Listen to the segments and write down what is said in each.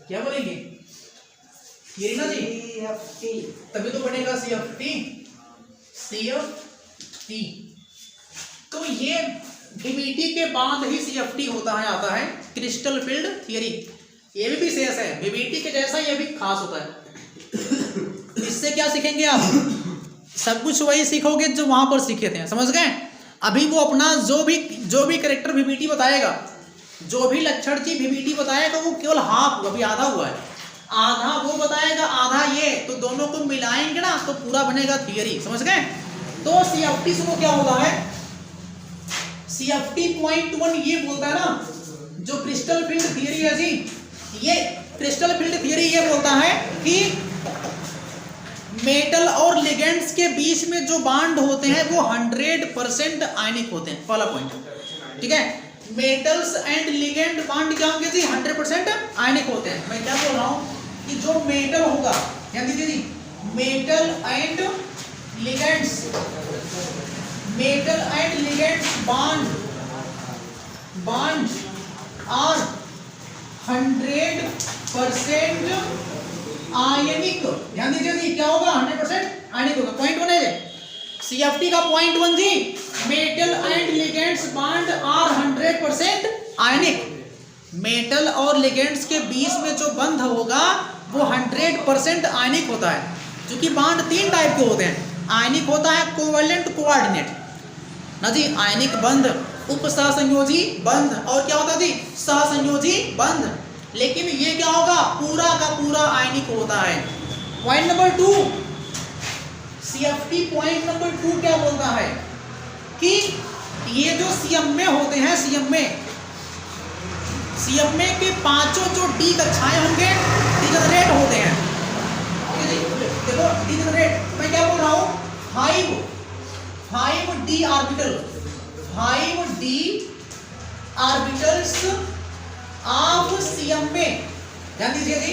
क्या बोलेंगे? ये ना जी CFT, तभी तो बनेगा CFT। तो ये VBT के बाद ही CFT होता है, आता है क्रिस्टल फील्ड थियरी। ये भी शेष है VBT के जैसा, ये भी खास होता है। इससे क्या सीखेंगे आप? सब कुछ वही सीखोगे जो वहां पर सीखे थे, समझ गए? अभी वो अपना जो भी कैरेक्टर VBT बताएगा, जो भी लक्षण की VBT बताएगा, वो केवल हाफ, अभी आधा हुआ है, आधा वो बताएगा, आधा ये, तो दोनों को मिलाएंगे ना तो पूरा बनेगा थियरी, समझ गए? तो CFT सुनो क्या होता है। CFT पॉइंट 1 ये बोलता है ना, जो क्रिस्टल फील्ड थियरी है जी, ये क्रिस्टल फील्ड थियरी ये बोलता है कि मेटल और लिगेंड्स के बीच में जो बांड होते हैं वो 100% आयनिक होते हैं, पहला पॉइंट, ठीक है? मेटल्स एंड लिगेंड बांड क्या होंगे जी? 100% आयनिक होते हैं। मैं क्या बोल रहा हूं कि जो मेटल होगा, ध्यान दीजिए जी, metal and ligands bond are 100% ionic. ध्यान दीजिए जी, क्या होगा? 100% आयनिक होगा। पॉइंट 1 है CFT का, पॉइंट 1 जी, metal and ligands bond are 100% ionic. Metal और लिगेंड्स के बीच में जो बंध होगा वो 100% आयनिक होता है। क्योंकि बांड 3 टाइप के होते हैं, आयनिक होता है कोवैलेंट, कोऑर्डिनेट ना जी, आयनिक बंध, उपसहसंयोजी बंध, और क्या होता है जी? सहसंयोजी बंध। लेकिन ये क्या होगा? पूरा का पूरा आयनिक होता है। Point number 2, CFT point number 2 क्या बोलता है कि ये जो CMA होते हैं, CMA के पांचों जो D कक्षाएं होंगे डिजेनरेट होते हैं। देखो डिजेनरेट, मैं क्या बोल रहा हूं? 5D orbitals of CMA। ध्यान दीजिए जी,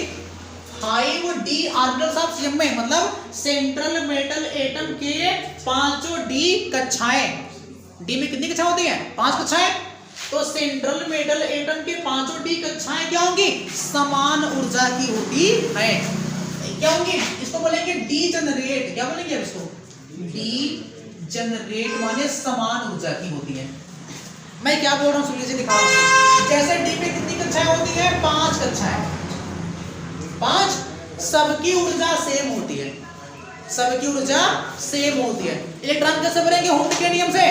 5D ऑर्बिटल्स ऑफ CMA मतलब सेंट्रल मेटल एटम के पांचों D कक्षाएं। D में कितनी कक्षाएं होती हैं? 5 कक्षाएं। तो सेंट्रल मेटल एटम के पांचों D कक्षाएं क्या होंगी? समान ऊर्जा की होती है। क्या होंगी? इसको बोलेंगे डीजेनरेट। क्या बोलेंगे इसको? डीजेनरेट माने समान ऊर्जा की होती है। मैं क्या बोल रहा हूँ सुनिए, दिखा रहा हूँ। जैसे डी में कितनी कक्षाएं होती है? 5 कक्षाएं। 5, सबकी ऊर्जा सेम होती है, सबकी ऊर्जा सेम होती है। इलेक्ट्रॉन कैसे बनेंगे? हुंड के नियम से,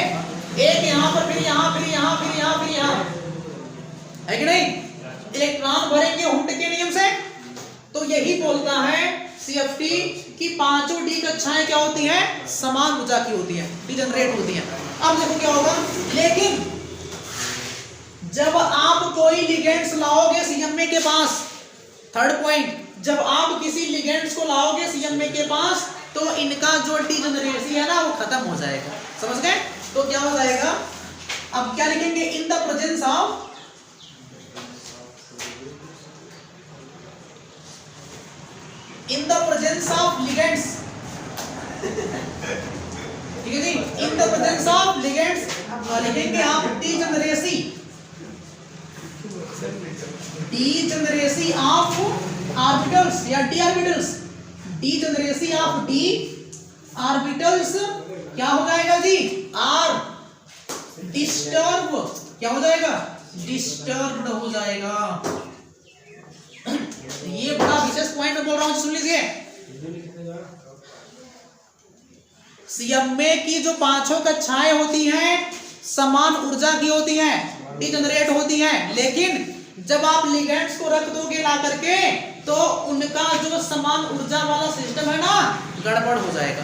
एक यहाँ पर, फिर यहाँ, फिर यहाँ, फिर यहाँ, फिर यहाँ, है कि नहीं? इलेक्ट्रॉन भरेंगे हुंड के नियम से। तो यही बोलता है CFT की पांचों D कक्षाएं क्या होती हैं? समान ऊर्जा की होती है, डीजेनरेट होती हैं। अब देखो क्या होगा, लेकिन जब आप कोई लिगेंड्स लाओगे CMA के पास, थर्ड पॉइंट, जब आप किसी लिगेंड्स को लाओगे CMA के पास, तो इनका जो डीजेनरेसी है ना वो खत्म हो जाएगा, समझ गए? तो क्या हो जाएगा? अब क्या लिखेंगे? In the presence of ligands, ठीक है जी, in the presence of ligands लिखेंगे आप डीजेनरेसी ऑफ ऑर्बिटल्स या D orbitals, degeneracy of D orbitals क्या हो जाएगा जी? आर डिस्टर्ब, क्या हो जाएगा? डिस्टर्ब्ड हो जाएगा। ये बड़ा विशेष पॉइंट मैं बोल रहा हूं, सुन लीजिए। CMA की जो पांचों कक्षाएं होती हैं समान ऊर्जा की होती हैं, डीजेनरेट होती हैं, लेकिन जब आप लिगेंड्स को रख दोगे ला करके तो उनका जो समान ऊर्जा वाला सिस्टम है ना गड़बड़ हो जाएगा,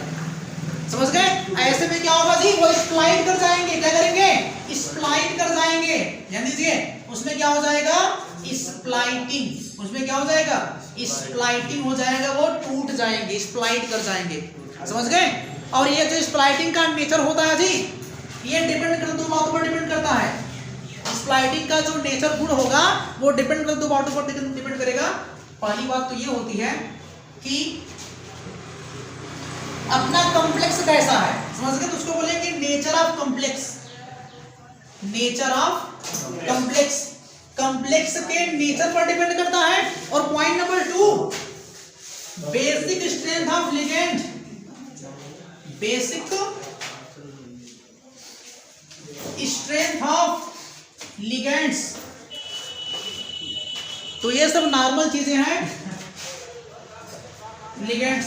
समझ गए? ऐसे में क्या होगा जी? वो स्प्लाइट कर जाएंगे। क्या करेंगे? स्प्लाइट कर जाएंगे। ध्यान दीजिए, उसमें क्या हो जाएगा? स्प्लाइटिंग। उसमें क्या हो जाएगा? स्प्लाइटिंग हो जाएगा, वो टूट जाएंगे, स्प्लाइट कर जाएंगे, समझ गए? और ये जो स्प्लाइटिंग का नेचर होता है जी, ये डिपेंड कर दो बातों पर डिपेंड करता है। स्प्लाइटिंग का जो नेचर गुण होगा वो डिपेंड कर दो बातों पर डिपेंड करेगा। पहली बात तो ये होती है कि अपना कॉम्प्लेक्स कैसा है, समझ गए? तो उसको बोलेंगे nature of complex. Nature of complex, complex के नेचर पर डिपेंड करता है। और point strength of ligand, basic strength of ligands. तो ये सब नॉर्मल चीजें हैं लिगेंड्स।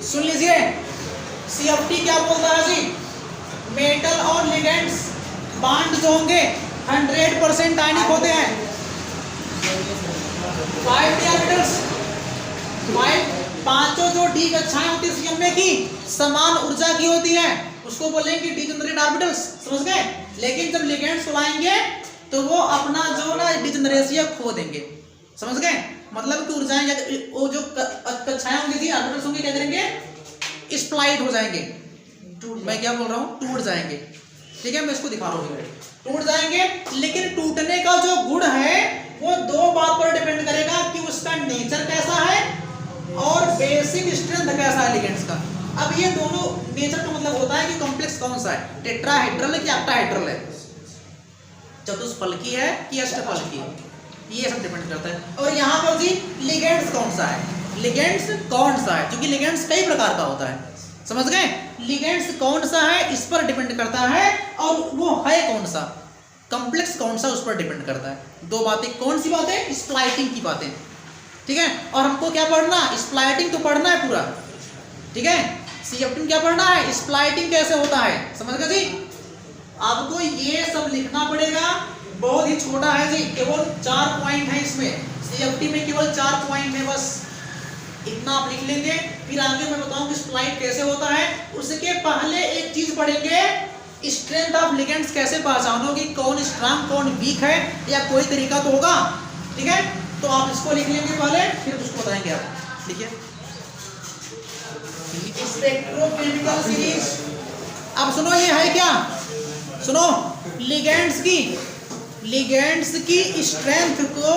सुन लीजिए, सीएफटी क्या बोलता है जी, मेटल और लिगेंड्स बॉन्ड जो होंगे 100% आयनिक होते हैं। 5 ऑर्बिटल्स, 5 जो डी कक्षाएं होती है सीएमए की समान ऊर्जा की होती है, उसको बोलेंगे डिजेनरेट ऑर्बिटल्स, समझ गए। लेकिन जब लिगेंड्स लाएंगे तो वो अपना जो ना डिजेनरेसी खो देंगे, समझ गए। मतलब कि ऊर्जाएं वो जो कक्षाएं होंगी थी ऑर्बिटल्स होंगे क्या करेंगे, स्प्लाइट हो जाएंगे। मैं क्या बोल रहा हूँ, टूट जाएंगे। ठीक है, मैं इसको दिखा रहा हूँ, टूट जाएंगे। लेकिन टूटने का जो गुण है वो 2 बात पर डिपेंड करेगा कि उसका नेचर कैसा है और बेसिक स्ट्रेंथ कैसा है लिगेंड्स का। अब ये दोनों नेचर का मतलब होता है कि कॉम्प्लेक्स कौन सा है, टेट्राहेड्रल है कि ऑक्टाहेड्रल है, चतुष्फलकी है कि अष्टफलकी है, ये सब डिपेंड करता है। और यहाँ पर जी लिगेंड्स कौन सा है, लिगेंड्स कौन सा है, क्योंकि लिगेंड्स कई प्रकार का होता है, समझ गए। लिगेंड्स कौन सा है इस पर डिपेंड करता है, और वो है कौन सा, कॉम्प्लेक्स कौन सा उस पर डिपेंड करता है। 2 बातें, कौन सी बातें, स्प्लाइटिंग की बातें, ठीक है। और हमको क्या पढ़ना, स्प्लाइटिंग तो पढ़ना है पूरा, ठीक है। सीएफटी क्या पढ़ना है, स्प्लाइटिंग कैसे होता है, समझ गए जी। आपको ये सब लिखना पड़ेगा, बहुत ही छोटा है जी, केवल 4 पॉइंट है इसमें, सीएफटी में केवल 4 पॉइंट है, बस इतना आप लिख लेंगे। फिर आगे मैं बताऊंगी स्प्लाइट कैसे होता है। उसके पहले एक चीज पढ़ेंगे, स्ट्रेंथ ऑफ लिगेंड्स कैसे पहचानोगे, कौन स्ट्रांग कौन वीक है, या कोई तरीका तो होगा, ठीक है। तो आप इसको लिख लेंगे पहले, फिर उसको बताएंगे आप, लिखिए स्पेक्ट्रोकेमिकल सीरीज। अब सुनो, ये है क्या, सुनो, लिगेंड्स की स्ट्रेंथ को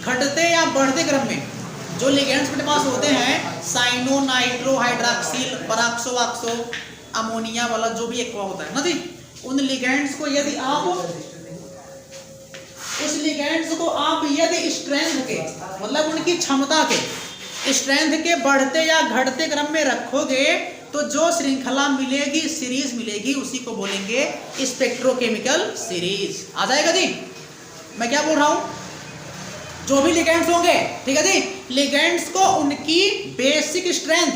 घटते या बढ़ते क्रम में, जो लिगेंड्स अपने पास होते हैं, साइनो, नाइट्रो, हाइड्रॉक्सिल, पराक्सो, अमोनिया वाला जो भी एक होता है ना जी, उन लिगेंड्स को यदि आप उस लिगेंड्स को आप यदि स्ट्रेंथ के मतलब उनकी क्षमता के स्ट्रेंथ के बढ़ते या घटते क्रम में रखोगे तो जो श्रृंखला मिलेगी, सीरीज मिलेगी, उसी को बोलेंगे स्पेक्ट्रोकेमिकल सीरीज। आ जाएगा जी, मैं क्या बोल रहा हूं, जो भी लिगेंड्स होंगे, ठीक है जी, लिगेंड्स को उनकी बेसिक स्ट्रेंथ,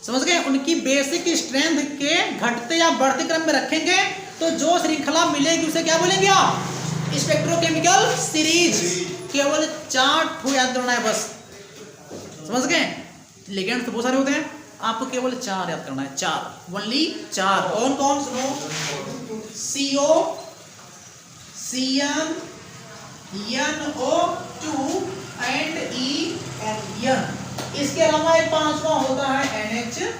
समझ गए, उनकी बेसिक स्ट्रेंथ के घटते या बढ़ते क्रम में रखेंगे तो जो श्रृंखला मिलेगी उसे क्या बोलेंगे आप, स्पेक्ट्रोकेमिकल सीरीज। केवल 4 ठो याद करना है बस, समझ गए। लिगेंड्स तो बहुत सारे होते हैं, आपको केवल 4 याद करना है, 4, ओनली 4। कौन कौन, सुनो, CO, CN, NO2 and EN। इसके अलावा एक 5वां होता है NH3।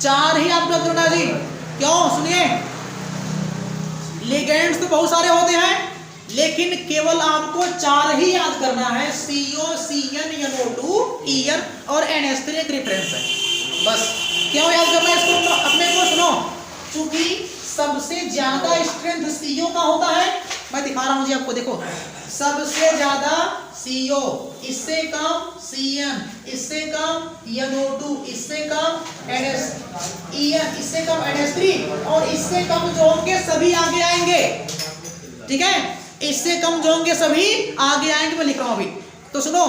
4 ही आपको याद करना जी, क्यों, सुनिए, लिगेंड्स तो बहुत सारे होते हैं लेकिन केवल आपको 4 ही याद करना है, CO, CN, NO2, EN और NH3 एक रेफरेंस है, बस। क्यों याद करना है इसको, अपने को सुनो, क्योंकि सबसे ज्यादा स्ट्रेंथ CO का होता है, मैं दिखा रहा हूं जी आपको, देखो, सबसे ज्यादा CO, इससे कम CN, इससे कम NO2, इससे कम EN, इससे कम NH3, और इससे कम जो होंगे सभी आगे आएंगे, ठीक है, इससे कम जो होंगे सभी आगे आएंगे, मैं लिख रहा हूं अभी। तो सुनो,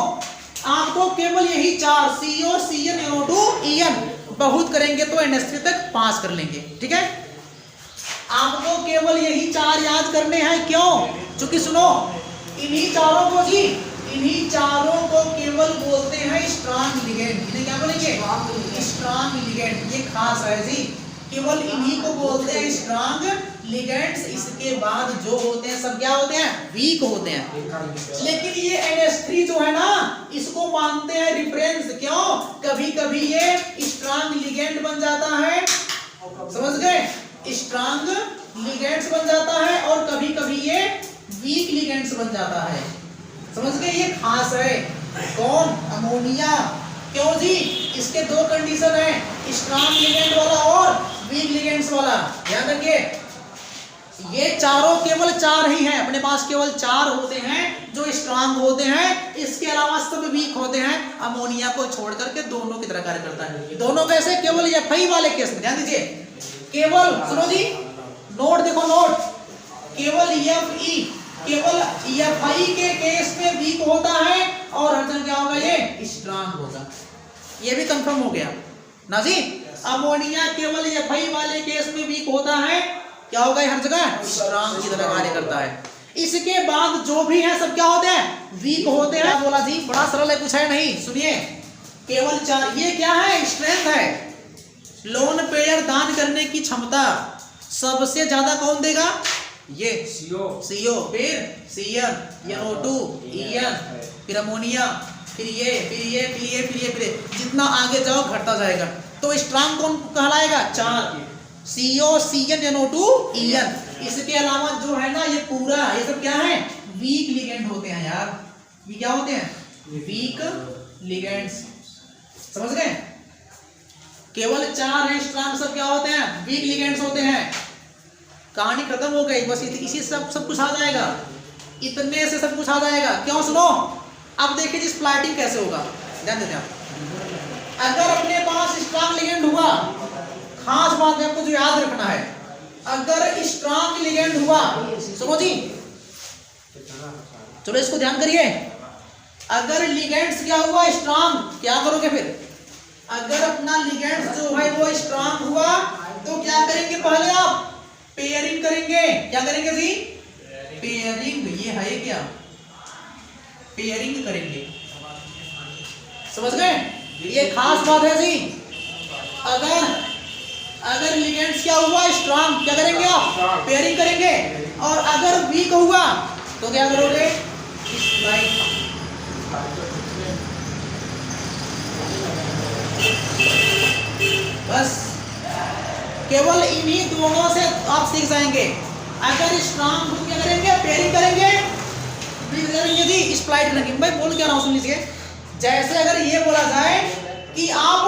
आपको केवल यही 4, CO, CN, NO2, EN, बहुत करेंगे तो NH3 तक पास कर लेंगे, ठीक है। आपको केवल यही 4 याद करने हैं, क्यों, क्योंकि सुनो, इन्हीं चारों को जी, इन्हीं चारों को केवल बोलते हैं स्ट्रांग लिगेंड। इन्हें क्या बोलेंगे, स्ट्रांग लिगेंड, ये खास है जी, केवल इन्हीं को बोलते हैं स्ट्रांग लिगेंड्स। इसके बाद जो होते हैं सब क्या होते हैं, वीक होते हैं। लेकिन ये NH3 जो है ना, इसको मानते हैं रेफरेंस, क्यों, कभी कभी ये स्ट्रांग लिगेंड बन जाता है, समझ गए, स्ट्रांग लिगेंड्स बन जाता है, और कभी कभी ये वीक लिगेंड्स बन जाता है, समझ गए। ये खास है, कौन, अमोनिया, क्यों जी, इसके 2 कंडीशन है, स्ट्रांग लिगेंड वाला और वीक लिगेंड्स वाला, ध्यान रखिए, ये चारों केवल 4 ही हैं, अपने पास केवल 4 होते हैं जो स्ट्रांग होते हैं, इसके अलावा सब वीक होते हैं। अमोनिया को छोड़ करके दोनों की तरह कार्य करता है। दोनों कैसे? केवल Fi वाले केस में ध्यान दीजिए, केवल सुनो जी, नोट देखो नोट, केवल Fe केवल Fi के केस में वीक होता है और हर जगह क्या होगा? ये स्ट्रांग होगा। ये भी कंफर्म हो गया ना जी। अमोनिया केवल Fi वाले केस में वीक होता है, क्या होगा? हर जगह स्ट्रांग की तरह कार्य करता है। इसके बाद जो भी है सब क्या होते हैं? वीक होते हैं। बोला जी, बड़ा सरल है, कुछ है नहीं। सुनिए, केवल 4, ये क्या है? स्ट्रेंथ है। लोन पेयर दान करने की क्षमता सबसे ज्यादा कौन देगा? ये CO, फिर Cn, NO2, En, फिर अमोनिया, फिर ये, जितना आगे जाओ घटता जाएगा। तो स्ट्रांग कौन कहलाएगा? 4, CO, Cn, NO2, En। इसके अलावा जो है ना ये पूरा, ये सब क्या है? वीक लिगेंड होते हैं यार। ये क्या होते हैं? Weak ligands. समझ गए? केवल 4 है स्ट्रांग, सब क्या होते हैं? वीक लिगेंड्स होते हैं। कहानी खत्म हो गई, बस इसी सब कुछ आ जाएगा, इतने से सब कुछ आ जाएगा। क्यों? सुनो, अब देखिए जी स्प्लाइटिंग कैसे होगा, ध्यान देते हैं। अगर अपने पास स्ट्रांग लिगेंड हुआ, खास बात है आपको जो याद रखना है, अगर स्ट्रांग लिगेंड हुआ, सुनो जी, चलो इसको ध्यान करिए। अगर लिगेंड्स क्या हुआ? स्ट्रांग, क्या करोगे फिर? अगर अपना लिगेंड्स जो है वो स्ट्रांग हुआ तो क्या करेंगे? पहले आप पेयरिंग करेंगे। क्या करेंगे जी? पेयरिंग। ये है क्या? पेयरिंग करेंगे। समझ गए? ये खास बात है जी। अगर लिगेंड्स क्या हुआ? स्ट्रांग, क्या करेंगे आप? पेयरिंग करेंगे। और अगर वीक हुआ तो क्या करोगे? बस केवल इन्हीं दोनों से आप सीख जाएंगे। अगर स्ट्रांग हो क्या करेंगे? पेयरिंग करेंगे, जी स्प्लाइट करेंगे। भाई बोल क्या रहा हूं, सुन लीजिए। जैसे अगर ये बोला जाए कि आप,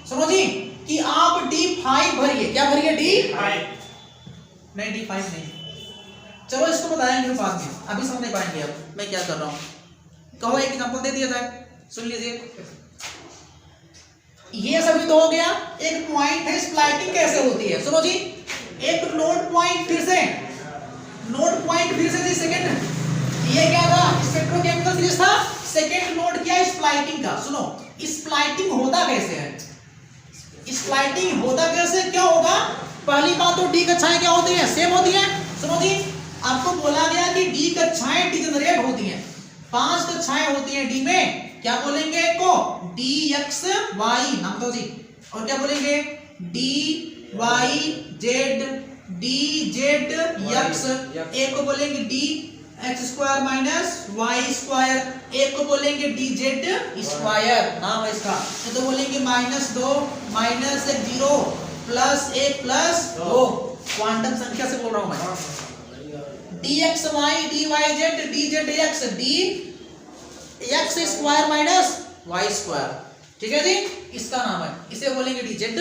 सुनो जी, कि आप D5 भरिए। क्या भरिए? D5 नहीं, D5 नहीं। चलो इसको बताएंगे बाद में, अभी समझ नहीं पाएंगे अब मैं क्या कर रहा हूं। कहो एक एग्जांपल दे दिया जाए, सुन लीजिए। ये सभी तो हो गया। एक पॉइंट है, स्प्लाइटिंग कैसे होती है, सुनो जी। एक नोड पॉइंट फिर से जी सेकंड, ये क्या था? स्पेक्ट्रोकेमिकल सीरीज था। सेकंड नोड क्या? स्प्लाइटिंग का। सुनो, स्प्लाइटिंग होता कैसे है? स्प्लाइटिंग होता कैसे, क्या होगा? पहली बात तो डी कक्षाएं क्या होती हैं? सेम होती हैं। सुनो जी, आपको बोला गया कि डी कक्षाएं डिजेनरेट होती हैं। 5 कक्षाएं होती हैं डी में। क्या बोलेंगे? एक को DXY नाम दो जी, और क्या बोलेंगे? DYZ, DZX, एक को बोलेंगे DX² माइनस Y², एक को बोलेंगे DZ², नाम है इसका। तो बोलेंगे -2 -1 0 +1 +2, क्वांटम संख्या से बोल रहा हूं मैं। DXY, DYZ, DZX, DX² minus Y², ठीक है जी, इसका नाम है, इसे बोलेंगे DZ²।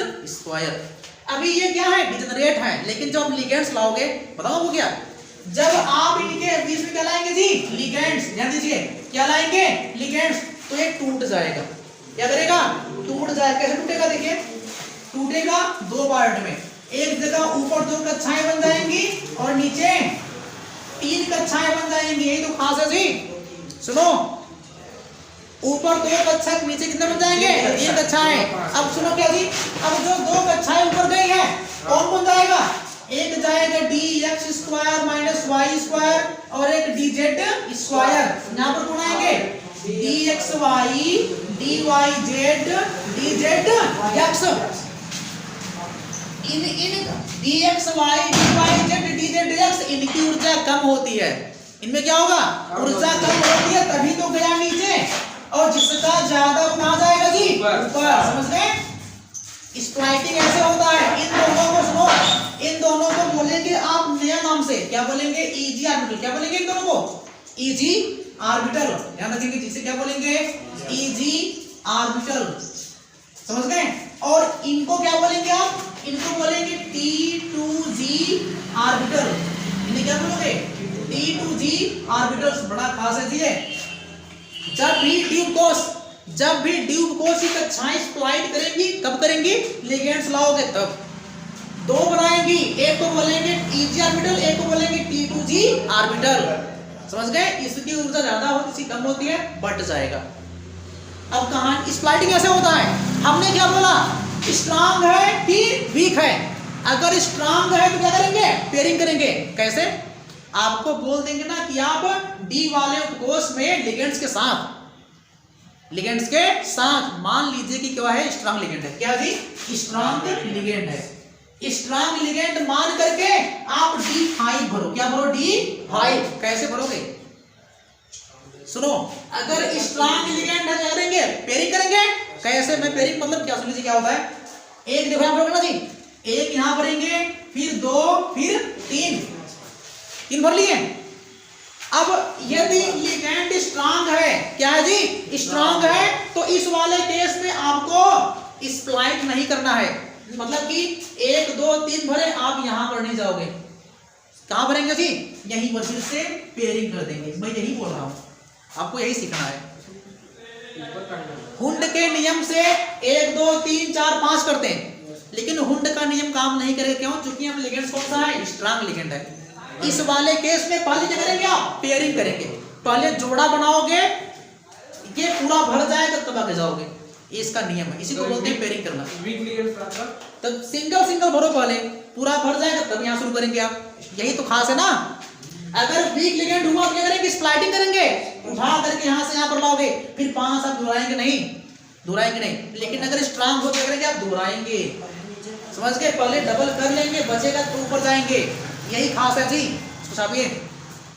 अभी ये क्या है? डिजेनरेट है। लेकिन जब आप लिगेंड्स लाओगे, बताओ वो क्या? जब आप इनके बीच में क्या लाएंगे जी? लिगेंड्स। ध्यान दीजिए, क्या लाएंगे? लिगेंड्स। तो ये टूट जाएगा। क्या करेगा? टूट जाएगा। कैसे टूटेगा? देखिए, टूटेगा 2 पार्ट में। एक जगह ऊपर 2 कक्षाएं बन जाएंगी और नीचे 3 कक्षाएं बन जाएंगी। यही तो खास है जी। सुनो, ऊपर 2 कक्षा, नीचे कितने बन जाएंगे? 3 कक्षाएं। अब सुनो क्या जी, अब जो 2 कक्षाएं ऊपर गई है, कौन बन जाएगा? एक जाएगा DX² माइनस Y² और एक DZ²। यहाँ पर कौन आएंगे? DXY, DYZ, DZX। इन DXY, DYZ, DZX इनकी ऊर्जा कम होती है। इनमें क्या होगा? ऊर्जा कम होती है, तभी तो गया नीचे। और जिसका ज्यादा कहां जाएगा जी? ऊपर। समझ गए? स्प्लाइटिंग ऐसे होता है। इन दोनों को सुनो, इन दोनों को बोलेंगे आप नया नाम से। क्या बोलेंगे? EG orbital. क्या बोलेंगे इन दोनों को? EG orbital. ध्यान रखेंगे, जिसे क्या बोलेंगे? EG orbital. समझ गए? और इनको क्या बोलेंगे आप? इनको बोलेंगे T2G ऑर्बिटल। इन्हें क्या बोलोगे? T2G orbitals. बड़ा खास है जी ये। जब भी ड्यूब कोष की कक्षाएं स्प्लाइट करेंगी, कब करेंगी? लिगेंड्स लाओगे तब। दो बनाएंगी, एक को बोलेंगे Tg ऑर्बिटल, एक को बोलेंगे T2G ऑर्बिटल। समझ गए? इसकी ऊर्जा ज्यादा होती, इसकी कम होती है, बट जाएगा। अब कहां स्प्लाइटिंग कैसे होता है? हमने क्या बोला? स्ट्रांग है कि वीक है? अगर स्ट्रांग है तो क्या करेंगे? पेयरिंग करेंगे। कैसे? आपको बोल देंगे ना कि आप डी वाले उपकोष में लिगेंड्स के साथ मान लीजिए कि क्या है? स्ट्रांग लिगेंड है। क्या जी? स्ट्रांग लिगेंड है। स्ट्रांग लिगेंड मान करके आप D5 भरो। क्या भरो? D5। कैसे भरोगे? सुनो, अगर स्ट्रांग लिगेंड है क्या करेंगे? पेयरिंग करेंगे। कैसे? मैं पेयरिंग मतलब क्या, सुन लीजिए क्या होता है। एक देखो यहां भरोगे ना जी, एक यहां भरेंगे, फिर 2, फिर 3 भर लिए। अब यदि लिगेंड स्ट्रांग है, क्या है जी? स्ट्रांग है, तो इस वाले केस में आपको स्प्लाइट नहीं करना है। मतलब कि 1, 2, 3 भरे, आप यहां पर नहीं जाओगे। कहां भरेंगे जी? यहीं पर फिर से पेयरिंग कर देंगे। मैं यही बोल रहा हूं, आपको यही सीखना है। हुंड के नियम से 1, 2, 3, 4, 5 करते हैं, लेकिन हुंड का नियम काम नहीं करेगा। क्यों? चूंकि हम लिगेंड कौन सा है? स्ट्रांग लिगेंड है। इस वाले केस में पहले क्या करेंगे? आप पेयरिंग करेंगे। पहले जोड़ा बनाओगे, ये पूरा भर जाएगा तब आगे जाओगे। इसका नियम है, इसी को बोलते हैं पेयरिंग करना। तब सिंगल भरो, पहले पूरा भर जाएगा तब यहाँ शुरू करेंगे आप। यही तो खास है ना। अगर वीक लिगेंड हुआ तो क्या करेंगे? स्प्लाइटिंग करेंगे, उठा करके यहाँ से यहाँ पर लाओगे, फिर 5 आप दोहराएंगे नहीं। लेकिन अगर स्ट्रांग हो तो क्या करेंगे? आप दोहराएंगे। समझ गए? पहले डबल कर लेंगे, बचेगा तो ऊपर जाएंगे। यही खास है जी। छापिए।